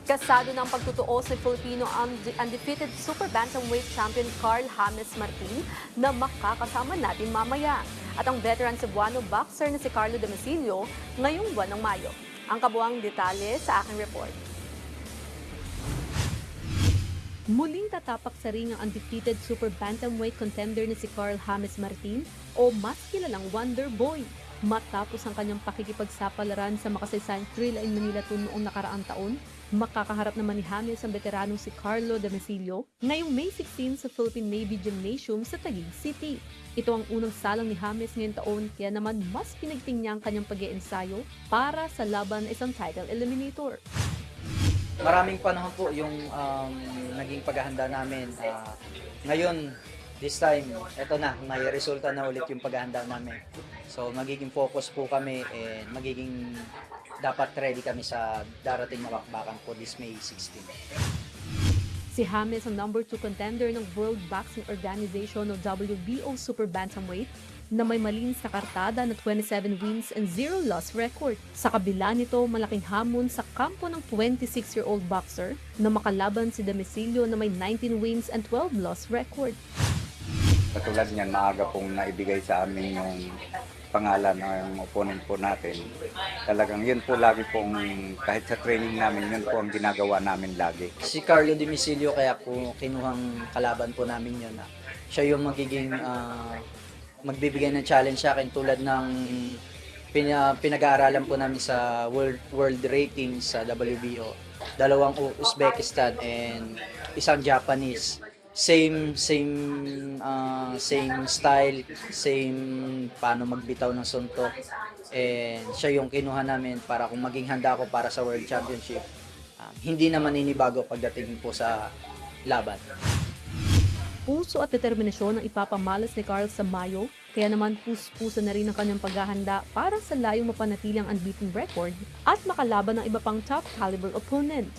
Kasado ng pagtutuos ni Filipino undefeated super bantamweight champion Carl James Martin na makakasama natin mamaya. At ang veteran Cebuano boxer na si Carlo Domicilio ngayong buwan ng Mayo. Ang kabuang detalye sa aking report. Muling tatapak sa ring ang undefeated super bantamweight contender na si Carl James Martin o mas kilalang Wonder Boy. Matapos ang kanyang pakikipagsapalaran sa makasaysayang Thrill in Manila noong nakaraang taon, makakaharap naman ni James ang veteranong si Carlo Domicilio ngayong May 16 sa Philippine Navy Gymnasium sa Taguig City. Ito ang unang salang ni James ngayong taon, kaya naman mas pinagting niya ang kanyang pag-iensayo para sa laban na isang title eliminator. Maraming panahon po yung naging paghahanda namin. Ngayon, this time, eto na, may resulta na ulit yung paghahanda namin. So, magiging focus po kami and magiging dapat ready kami sa darating na bakbakan po this May 16. Si James ang number 2 contender ng World Boxing Organization o WBO Super Bantamweight na may malinis na kartada na 27 wins and 0 loss record. Sa kabila nito, malaking hamon sa kampo ng 26-year-old boxer na makalaban si Domicilio na may 19 wins and 12 loss record. Katulad niyan, maaga pong naibigay sa amin yung pangalan ng opponent po natin. Talagang yun po lagi pong, kahit sa training namin, yun po ang ginagawa namin lagi. Si Carlo Domicilio, kaya po kinuhang kalaban po namin yun. Siya yung magiging magbibigay ng challenge sa akin tulad ng pinag-aaralan po namin sa world rating sa WBO. 2 Uzbekistan and isang Japanese. Same style, same paano magbitaw ng suntok. And siya yung kinuha namin para kung maging handa ako para sa World Championship. Hindi naman ninibago pagdating po sa laban. Puso at determinasyon ang ipapamalas ni Carl sa Mayo, kaya naman puso na rin ang kanyang paghahanda para sa layong mapanatili ang unbeaten record at makalaban ng iba pang top caliber opponent.